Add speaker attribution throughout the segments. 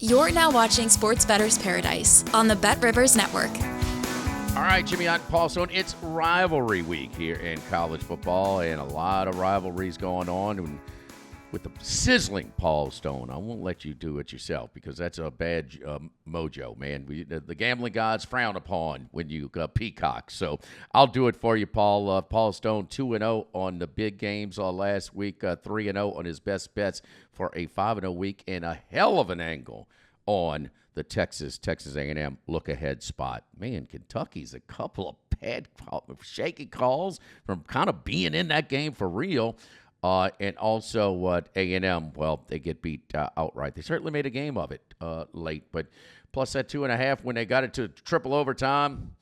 Speaker 1: You're now watching Sports Bettor's Paradise on the Bet Rivers Network.
Speaker 2: All right, Jimmy Hunt, Paul Stone. It's rivalry week here in college football, and a lot of rivalries going on with the sizzling Paul Stone. I won't let you do it yourself because that's a bad mojo, man. The gambling gods frown upon when you peacock. So I'll do it for you, Paul. Paul Stone 2-0 on the big games last week, 3-0 on his best bets for a 5-0 week, and a hell of an angle on the Texas A&M look-ahead spot. Man, Kentucky's a couple of bad, shaky calls from kind of being in that game for real. And also A&M, well, they get beat outright. They certainly made a game of it late, but plus that 2.5 when they got it to triple overtime,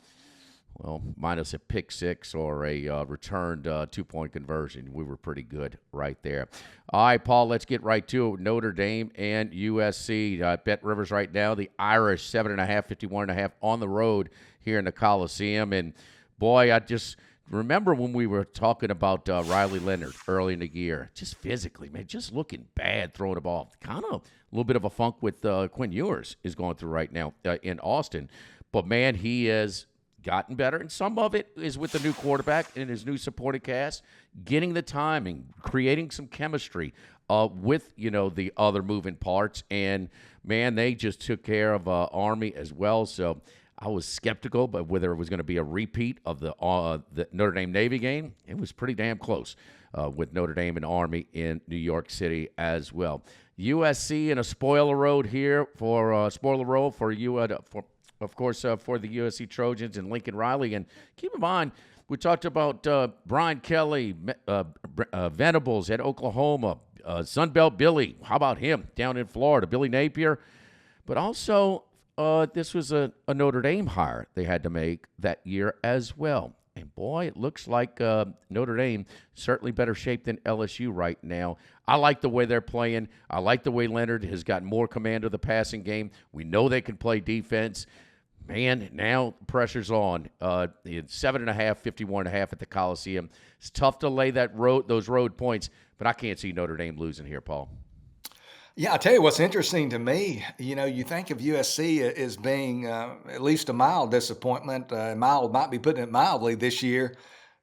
Speaker 2: well, minus a pick six or a returned two-point conversion. We were pretty good right there. All right, Paul, let's get right to it. Notre Dame and USC. Bet Rivers right now, the Irish 7.5, 51.5 on the road here in the Coliseum. And, boy, I just remember when we were talking about Riley Leonard early in the year, just physically, man, just looking bad throwing the ball. Kind of a little bit of a funk with Quinn Ewers is going through right now in Austin. But, man, he has gotten better, and some of it is with the new quarterback and his new supporting cast, getting the timing, creating some chemistry with, the other moving parts. And, man, they just took care of Army as well. So I was skeptical, but whether it was going to be a repeat of the Notre Dame Navy game, it was pretty damn close with Notre Dame and Army in New York City as well. USC in a spoiler road here for of course, for the USC Trojans and Lincoln Riley. And keep in mind, we talked about Brian Kelly, Venables at Oklahoma, Sunbelt Billy. How about him down in Florida? Billy Napier. But also, this was a Notre Dame hire they had to make that year as well. And, boy, it looks like Notre Dame certainly better shape than LSU right now. I like the way they're playing. I like the way Leonard has gotten more command of the passing game. We know they can play defense. Man, now pressure's on. 7.5, 51.5 at the Coliseum. It's tough to lay those road points, but I can't see Notre Dame losing here, Paul.
Speaker 3: Yeah, I'll tell you what's interesting to me. You think of USC as being at least a mild disappointment. Mild might be putting it mildly this year.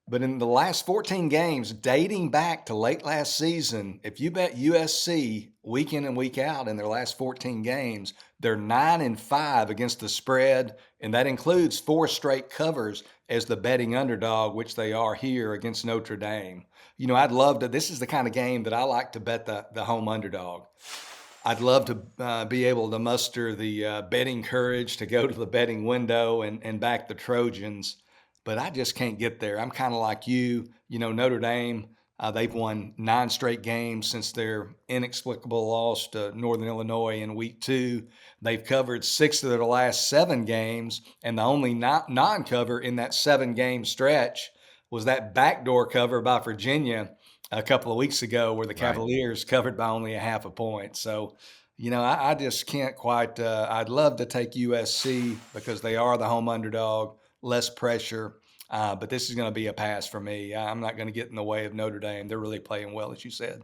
Speaker 3: But in the last 14 games, dating back to late last season, if you bet USC week in and week out in their last 14 games, they're 9-5 against the spread, and that includes 4 straight covers as the betting underdog, which they are here against Notre Dame. I'd love to. This is the kind of game that I like to bet the home underdog. I'd love to be able to muster the betting courage to go to the betting window and back the Trojans. But I just can't get there. I'm kind of like you. Notre Dame, they've won 9 straight games since their inexplicable loss to Northern Illinois in week 2. They've covered 6 of their last 7 games, and the only non-cover in that 7-game stretch was that backdoor cover by Virginia a couple of weeks ago where the Cavaliers covered by only a half a point. So, I just can't quite I'd love to take USC because they are the home underdog. Less pressure, but this is going to be a pass for me. I'm not going to get in the way of Notre Dame. They're really playing well, as you said.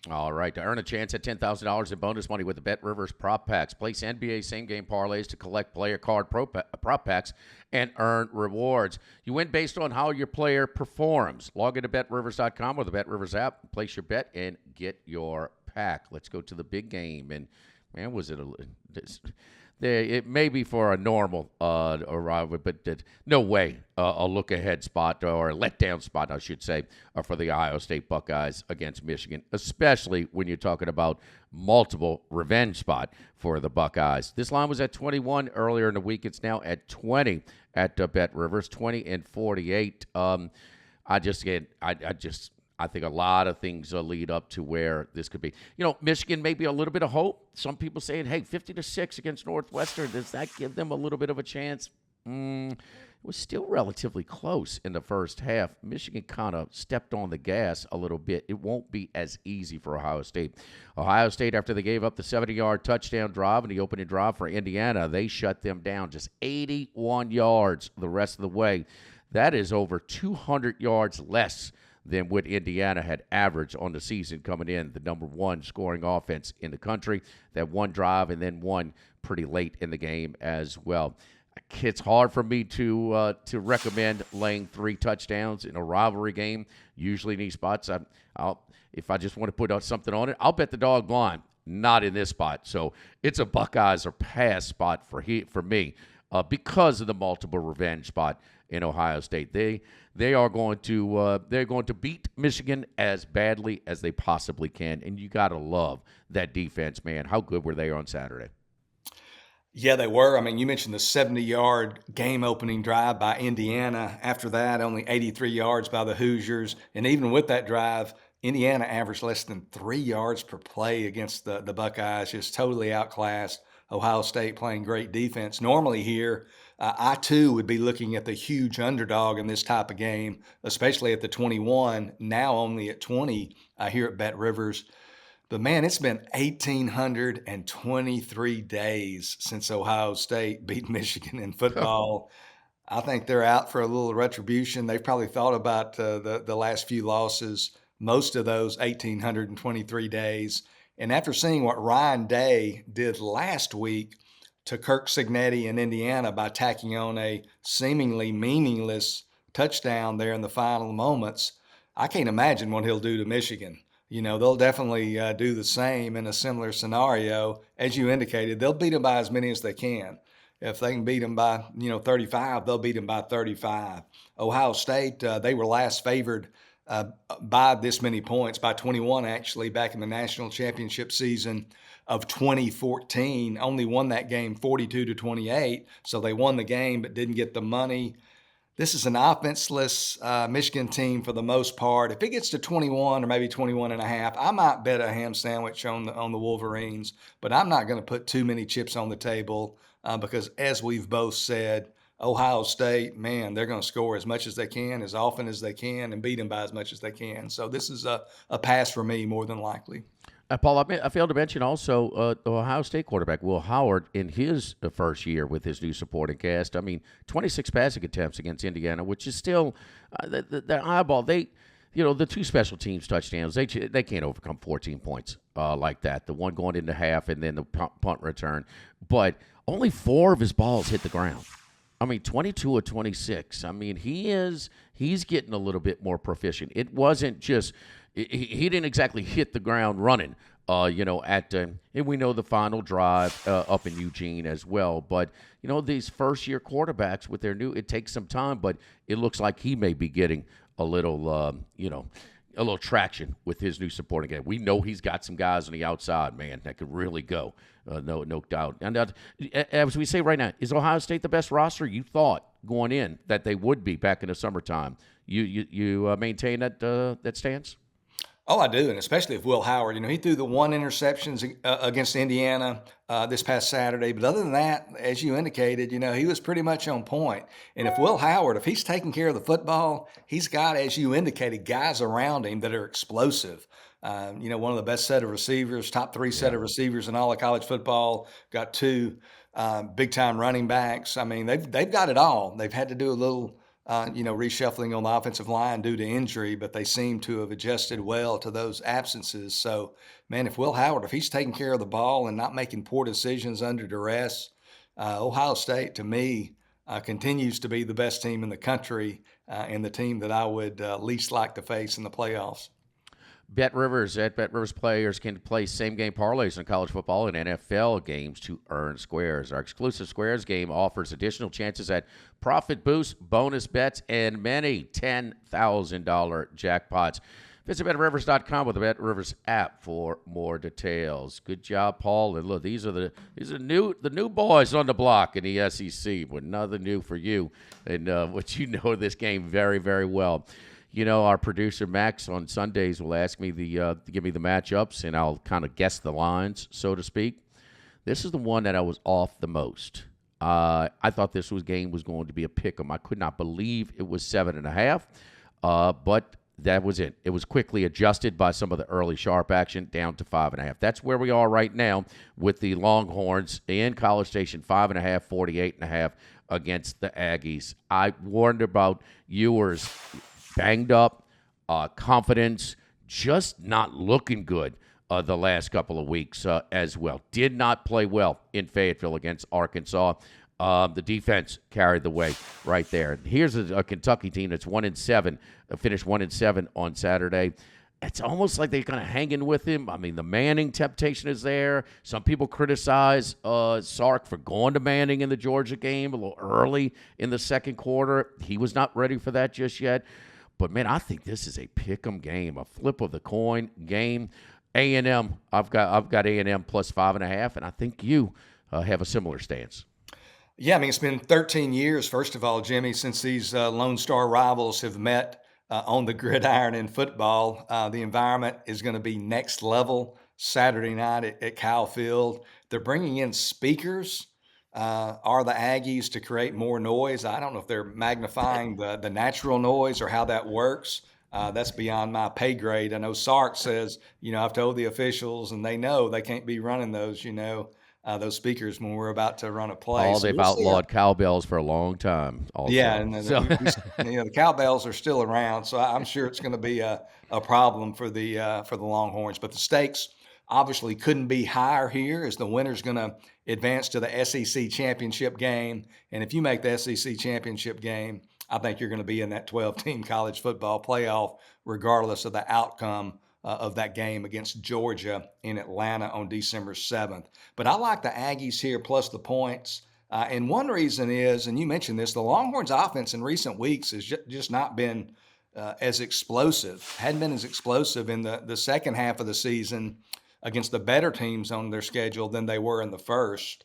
Speaker 2: All right, to earn a chance at $10,000 in bonus money with the Bet Rivers prop packs, place NBA same-game parlays to collect player card prop packs and earn rewards. You win based on how your player performs. Log into BetRivers.com or the Bet Rivers app, place your bet, and get your pack. Let's go to the big game. And, man, was it it may be for a normal arrival, but no way a look-ahead spot or a letdown spot, I should say, for the Ohio State Buckeyes against Michigan, especially when you're talking about multiple revenge spot for the Buckeyes. This line was at 21 earlier in the week. It's now at 20 at Bet Rivers, 20-48. I think a lot of things lead up to where this could be. Michigan may be a little bit of hope. Some people saying, hey, 50-6 against Northwestern. Does that give them a little bit of a chance? It was still relatively close in the first half. Michigan kind of stepped on the gas a little bit. It won't be as easy for Ohio State. Ohio State, after they gave up the 70-yard touchdown drive and the opening drive for Indiana, they shut them down just 81 yards the rest of the way. That is over 200 yards less than what Indiana had averaged on the season coming in, the number one scoring offense in the country. That one drive and then one pretty late in the game as well. It's hard for me to recommend laying 3 touchdowns in a rivalry game. Usually in these spots, if I just want to put out something on it, I'll bet the dog blind. Not in this spot. So it's a Buckeyes or pass spot for me because of the multiple revenge spot in Ohio State. They are going to beat Michigan as badly as they possibly can, and you got to love that defense, man. How good were they on Saturday?
Speaker 3: Yeah, they were. I mean, you mentioned the 70-yard game-opening drive by Indiana. After that, only 83 yards by the Hoosiers. And even with that drive, Indiana averaged less than 3 yards per play against the Buckeyes, just totally outclassed. Ohio State playing great defense. Normally here, I too would be looking at the huge underdog in this type of game, especially at the 21, now only at 20 here at Bet Rivers. But man, it's been 1,823 days since Ohio State beat Michigan in football. I think they're out for a little retribution. They've probably thought about the last few losses, most of those 1,823 days. And after seeing what Ryan Day did last week to Kirk Cignetti in Indiana by tacking on a seemingly meaningless touchdown there in the final moments, I can't imagine what he'll do to Michigan. You know, they'll definitely do the same in a similar scenario. As you indicated, they'll beat them by as many as they can. If they can beat them by, 35, they'll beat them by 35. Ohio State, they were last favored by this many points, by 21 actually, back in the national championship season of 2014. Only won that game 42-28, so they won the game but didn't get the money. This is an offenseless Michigan team for the most part. If it gets to 21 or maybe 21 and a half, I might bet a ham sandwich on the Wolverines, but I'm not going to put too many chips on the table because, as we've both said, Ohio State, man, they're going to score as much as they can, as often as they can, and beat them by as much as they can. So this is a pass for me more than likely.
Speaker 2: Paul, I failed to mention also the Ohio State quarterback, Will Howard, in his first year with his new supporting cast. I mean, 26 passing attempts against Indiana, which is still the eyeball. The 2 special teams touchdowns, they can't overcome 14 points like that. The one going into half and then the punt return. But only 4 of his balls hit the ground. I mean, 22 of 26. I mean, he's getting a little bit more proficient. It wasn't just he didn't exactly hit the ground running. And we know the final drive up in Eugene as well. But these first-year quarterbacks with their it takes some time, but it looks like he may be getting a little traction with his new supporting game. We know he's got some guys on the outside, man, that could really go. No doubt. And as we say right now, is Ohio State the best roster you thought going in that they would be back in the summertime? You maintain that stance?
Speaker 3: Oh, I do, and especially if Will Howard, he threw the 1 interception against Indiana this past Saturday. But other than that, as you indicated, he was pretty much on point. And if Will Howard, if he's taking care of the football, he's got, as you indicated, guys around him that are explosive. One of the best set of receivers, top 3 set of receivers in all of college football. Got 2 big-time running backs. I mean, they've got it all. They've had to do a little reshuffling on the offensive line due to injury, but they seem to have adjusted well to those absences. So, man, if Will Howard, if he's taking care of the ball and not making poor decisions under duress, Ohio State, to me, continues to be the best team in the country and the team that I would least like to face in the playoffs.
Speaker 2: Bet Rivers players can play same-game parlays in college football and NFL games to earn squares. Our exclusive squares game offers additional chances at profit boosts, bonus bets, and many $10,000 jackpots. Visit BetRivers.com with the BetRivers app for more details. Good job, Paul. And look, these are the new boys on the block in the SEC, but nothing new for you. And what you know this game very, very well. Our producer Max on Sundays will ask me to give me the matchups, and I'll kind of guess the lines, so to speak. This is the one that I was off the most. I thought this game was going to be a pick 'em. I could not believe it was 7.5, but that was it. It was quickly adjusted by some of the early sharp action down to 5.5. That's where we are right now with the Longhorns in College Station, 5.5, 48.5 against the Aggies. I warned about Ewers. Banged up, confidence, just not looking good the last couple of weeks as well. Did not play well in Fayetteville against Arkansas. The defense carried the way right there. Here's a Kentucky team that's 1-7, finished 1-7 on Saturday. It's almost like they're kind of hanging with him. I mean, the Manning temptation is there. Some people criticize Sark for going to Manning in the Georgia game a little early in the second quarter. He was not ready for that just yet. But, man, I think this is a pick-em game, a flip of the coin game. A&M, I've got A&M plus 5.5, and I think you have a similar stance.
Speaker 3: Yeah, I mean, it's been 13 years, first of all, Jimmy, since these Lone Star rivals have met on the gridiron in football. The environment is going to be next level Saturday night at Kyle Field. They're bringing in speakers. Are the Aggies to create more noise? I don't know if they're magnifying the natural noise or how that works. That's beyond my pay grade. I know Sark says, I've told the officials, and they know they can't be running those speakers when we're about to run a play.
Speaker 2: They've outlawed cowbells for a long time. Also.
Speaker 3: Yeah, and the cowbells are still around, so I'm sure it's going to be a problem for the Longhorns. But the stakes obviously couldn't be higher here, as the winner's going to advance to the SEC championship game. And if you make the SEC championship game, I think you're going to be in that 12-team college football playoff, regardless of the outcome of that game against Georgia in Atlanta on December 7th. But I like the Aggies here plus the points. And one reason is, and you mentioned this, the Longhorns offense in recent weeks has just not been as explosive, hadn't been as explosive in the second half of the season against the better teams on their schedule than they were in the first.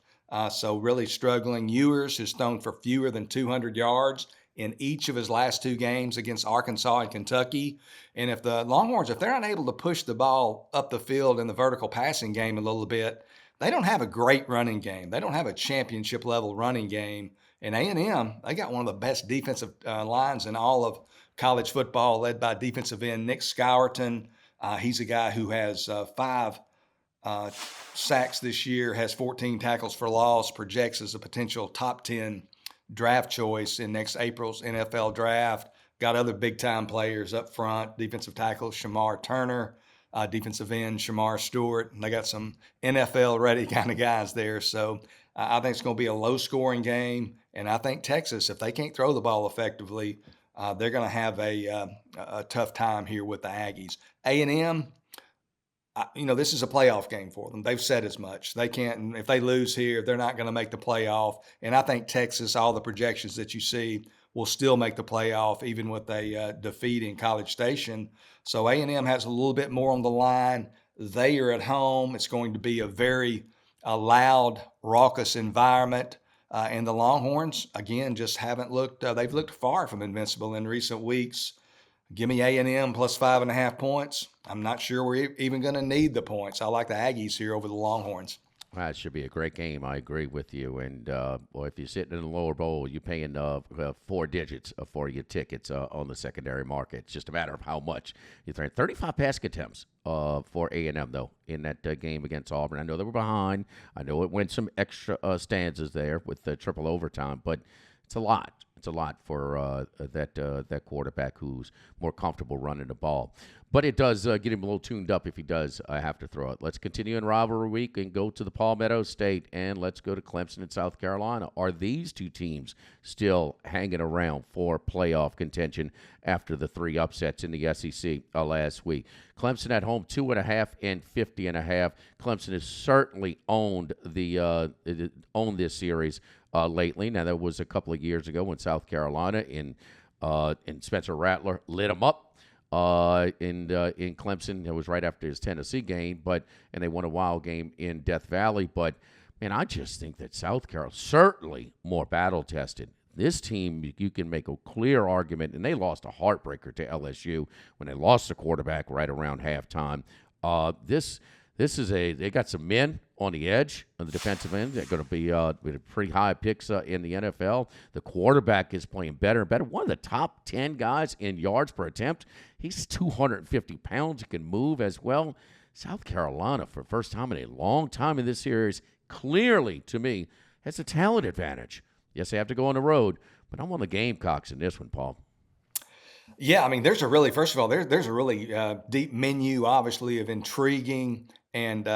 Speaker 3: So really struggling. Ewers has thrown for fewer than 200 yards in each of his last two games against Arkansas and Kentucky. And if the Longhorns, if they're unable to push the ball up the field in the vertical passing game a little bit, they don't have a great running game. They don't have a championship-level running game. And A&M, they got one of the best defensive lines in all of college football, led by defensive end Nick Scourton. He's a guy who has 5 sacks this year, has 14 tackles for loss, projects as a potential top 10 draft choice in next April's NFL draft. Got other big-time players up front, defensive tackle Shamar Turner, defensive end Shamar Stewart. And they got some NFL-ready kind of guys there. So I think it's going to be a low-scoring game. And I think Texas, if they can't throw the ball effectively, they're going to have a tough time here with the Aggies. A&M, this is a playoff game for them. They've said as much. They can't, if they lose here, they're not going to make the playoff. And I think Texas, all the projections that you see, will still make the playoff, even with a defeat in College Station. So A&M has a little bit more on the line. They are at home. It's going to be a very loud, raucous environment. And the Longhorns, again, just haven't looked, they've looked far from invincible in recent weeks. Give me A&M plus 5.5 points. I'm not sure we're even going to need the points. I like the Aggies here over the Longhorns.
Speaker 2: That should be a great game. I agree with you. And if you're sitting in the lower bowl, you're paying 4 digits for your tickets on the secondary market. It's just a matter of how much you throw. 35 pass attempts for A&M, though, in that game against Auburn. I know they were behind. I know it went some extra stanzas there with the triple overtime, but it's a lot. It's a lot for that quarterback who's more comfortable running the ball. But it does get him a little tuned up if he does have to throw it. Let's continue in rivalry week and go to the Palmetto State, and let's go to Clemson and South Carolina. Are these two teams still hanging around for playoff contention after the 3 upsets in the SEC last week? Clemson at home, 2.5 and 50.5. Clemson has certainly owned this series lately. Now, that was a couple of years ago when South Carolina and Spencer Rattler lit them up in Clemson. It was right after his Tennessee game, and they won a wild game in Death Valley. But, man, I just think that South Carolina certainly more battle-tested. This team, you can make a clear argument, and they lost a heartbreaker to LSU when they lost the quarterback right around halftime. They got some men on the edge on the defensive end. They're going to be with pretty high picks in the NFL. The quarterback is playing better and better. One of the top 10 guys in yards per attempt. He's 250 pounds. He can move as well. South Carolina, for the first time in a long time in this series, clearly, to me, has a talent advantage. Yes, they have to go on the road, but I'm on the Gamecocks in this one, Paul.
Speaker 3: Yeah, I mean, first of all, there's a really deep menu, obviously, of intriguing and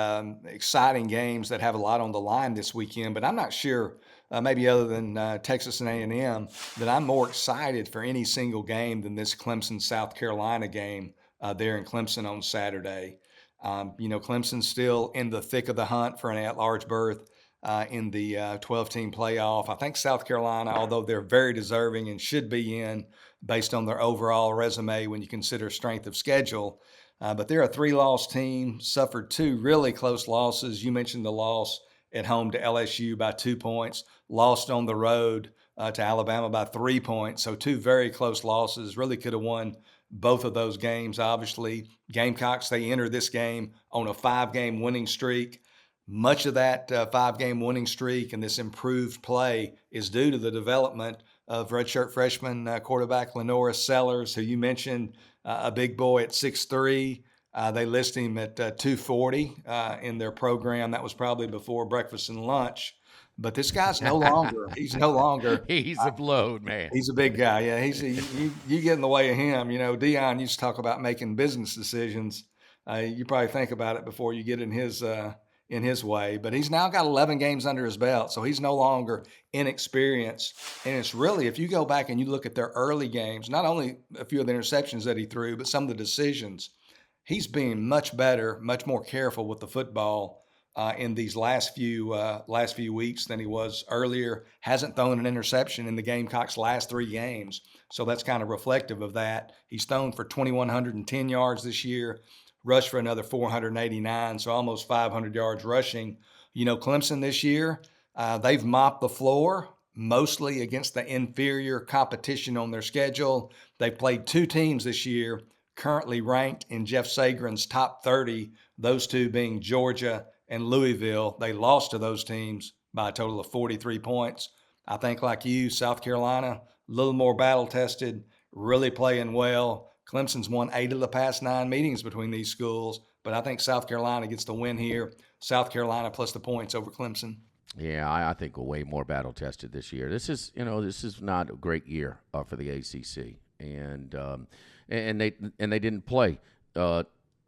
Speaker 3: exciting games that have a lot on the line this weekend. But I'm not sure, maybe other than Texas and A&M, that I'm more excited for any single game than this Clemson South Carolina game there in Clemson on Saturday. Clemson's still in the thick of the hunt for an at-large berth in the 12-team playoff. I think South Carolina, although they're very deserving and should be in, based on their overall resume when you consider strength of schedule. But they're a 3-loss team, suffered 2 really close losses. You mentioned the loss at home to LSU by 2 points, lost on the road to Alabama by 3 points. So 2 very close losses, really could have won both of those games, obviously. Gamecocks, they enter this game on a 5-game winning streak. Much of that 5-game winning streak and this improved play is due to the development of redshirt freshman quarterback Lenora Sellers, who you mentioned, a big boy at 6'3". They list him at 240 in their program. That was probably before breakfast and lunch. But this guy's no longer. He's no longer.
Speaker 2: He's a load, man.
Speaker 3: He's a big guy. Yeah, you get in the way of him. Dion used to talk about making business decisions. You probably think about it before you get in his way. But he's now got 11 games under his belt, so he's no longer inexperienced. And it's really, if you go back and you look at their early games, not only a few of the interceptions that he threw, but some of the decisions, he's being much better, much more careful with the football in these last few weeks than he was earlier. Hasn't thrown an interception in the Gamecocks' last 3 games, so that's kind of reflective of that. He's thrown for 2,110 yards this year, rushed for another 489, so almost 500 yards rushing. Clemson this year, they've mopped the floor mostly against the inferior competition on their schedule. They've played 2 teams this year currently ranked in Jeff Sagrin's top 30, those 2 being Georgia and Louisville. They lost to those teams by a total of 43 points. I think, like you, South Carolina, a little more battle-tested, really playing well. Clemson's won 8 of the past 9 meetings between these schools, but I think South Carolina gets the win here. South Carolina plus the points over Clemson.
Speaker 2: Yeah, I think we're way more battle tested this year. This is not a great year for the ACC, and they didn't play.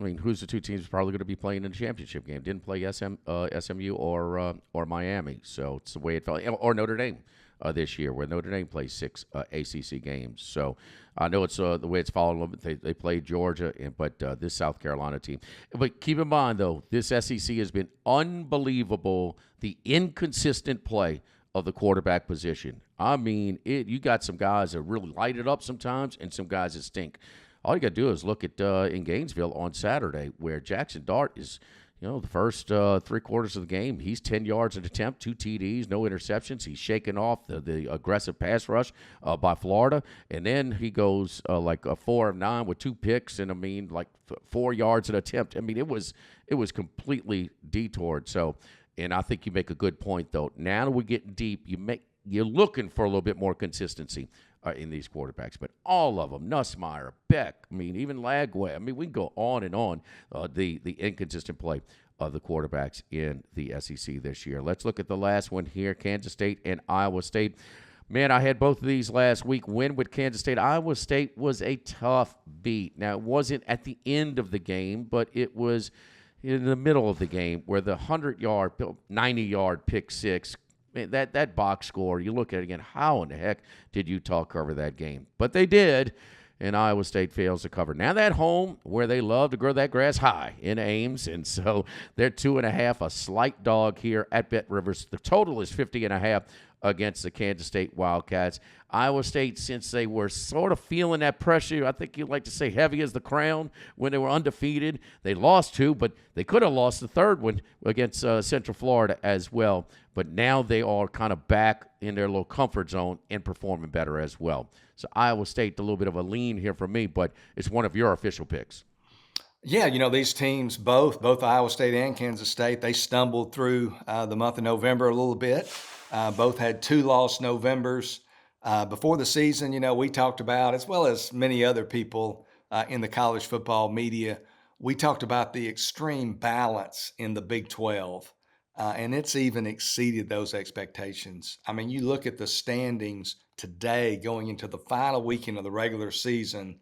Speaker 2: Who's the 2 teams probably going to be playing in the championship game? Didn't play SMU or Miami, so it's the way it felt. Or Notre Dame this year, where Notre Dame plays 6 ACC games. So I know it's the way it's fallen a little bit. They played Georgia, but this South Carolina team. But keep in mind, though, this SEC has been unbelievable, the inconsistent play of the quarterback position. I mean, you got some guys that really light it up sometimes and some guys that stink. All you got to do is look at in Gainesville on Saturday, where Jackson Dart is, the first 3 quarters of the game, he's 10 yards an attempt, 2 TDs, no interceptions. He's shaking off the aggressive pass rush by Florida. And then he goes like a 4 of 9 with 2 picks and, 4 yards an attempt. I mean, it was completely detoured. So, and I think you make a good point, though. Now that we're getting deep, you're looking for a little bit more consistency in these quarterbacks, but all of them, Nussmeier, Beck, even Lagway. We can go on and on, the inconsistent play of the quarterbacks in the SEC this year. Let's look at the last one here, Kansas State and Iowa State. Man, I had both of these last week. Win with Kansas State. Iowa State was a tough beat. Now, it wasn't at the end of the game, but it was in the middle of the game where the 100-yard, 90-yard pick six, that box score, you look at it again, how in the heck did Utah cover that game? But they did, and Iowa State fails to cover. Now that home, where they love to grow that grass high in Ames, and so they're 2.5, a slight dog here at Bet Rivers. The total is 50.5 against the Kansas State Wildcats. Iowa State, since they were sort of feeling that pressure, I think you'd like to say heavy as the crown when they were undefeated. They lost 2, but they could have lost the 3rd one against Central Florida as well. But now they are kind of back in their little comfort zone and performing better as well. So Iowa State, a little bit of a lean here for me, but it's one of your official picks.
Speaker 3: Yeah, these teams, both Iowa State and Kansas State, they stumbled through the month of November a little bit. Both had 2 lost Novembers. Before the season, we talked about, as well as many other people in the college football media, we talked about the extreme balance in the Big 12. and it's even exceeded those expectations. I mean, you look at the standings today going into the final weekend of the regular season.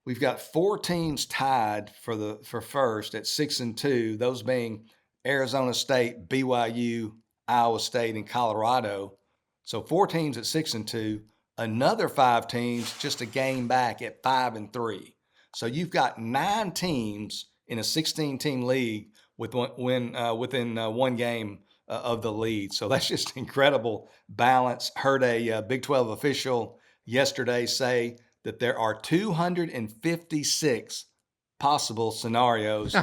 Speaker 3: We've got 4 teams tied for first at 6-2. Those being Arizona State, BYU, Iowa State, and Colorado. So 4 teams at 6-2. Another 5 teams just a game back at 5-3. So you've got 9 teams in a 16-team league with within one game of the lead. So that's just incredible balance. Heard a Big 12 official yesterday say that there are 256 possible scenarios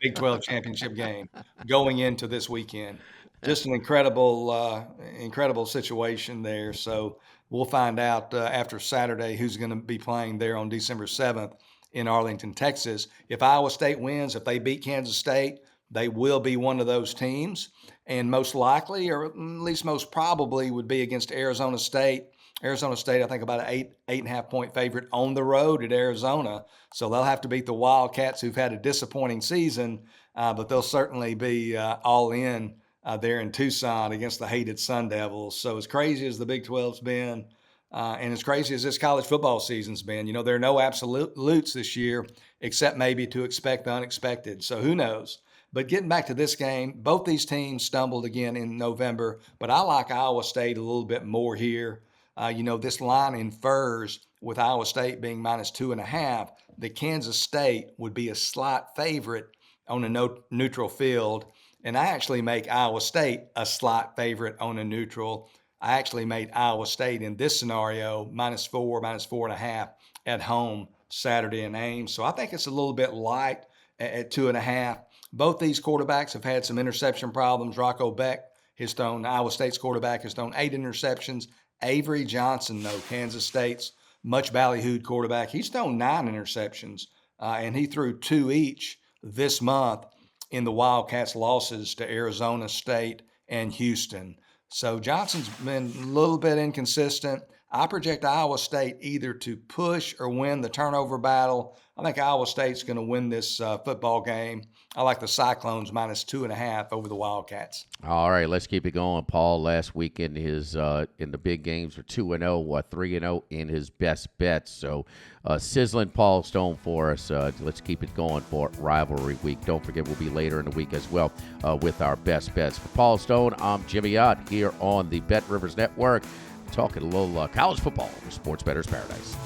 Speaker 3: Big 12 championship game going into this weekend. Just an incredible situation there. So we'll find out after Saturday who's going to be playing there on December 7th in Arlington, Texas. If Iowa State wins, if they beat Kansas State, they will be one of those teams. And most likely, or at least most probably, would be against Arizona State. Arizona State, I think, about an 8.5 point favorite on the road at Arizona. So they'll have to beat the Wildcats, who've had a disappointing season, but they'll certainly be all in there in Tucson against the hated Sun Devils. So as crazy as the Big 12's been, and as crazy as this college football season's been, there are no absolutes this year, except maybe to expect the unexpected. So who knows? But getting back to this game, both these teams stumbled again in November, but I like Iowa State a little bit more here. This line infers with Iowa State being -2.5, that Kansas State would be a slight favorite on a neutral field. And I actually make Iowa State a slight favorite on a neutral. I actually made Iowa State in this scenario -4, -4.5 at home Saturday in Ames. So I think it's a little bit light at 2.5. Both these quarterbacks have had some interception problems. Rocco Beck Iowa State's quarterback, has thrown 8 interceptions. Avery Johnson, though, Kansas State's much ballyhooed quarterback, he's thrown 9 interceptions, and he threw 2 each this month in the Wildcats' losses to Arizona State and Houston. So Johnson's been a little bit inconsistent. I project Iowa State either to push or win the turnover battle. I think Iowa State's going to win this football game. I like the Cyclones -2.5 over the Wildcats.
Speaker 2: All right, let's keep it going. Paul, last week in his in the big games were 2-0, 3-0 in his best bets. So sizzling Paul Stone for us. Let's keep it going for Rivalry Week. Don't forget, we'll be later in the week as well with our best bets. For Paul Stone, I'm Jimmy Ott here on the Bet Rivers Network, talking a little college football for Sports Bettor's Paradise.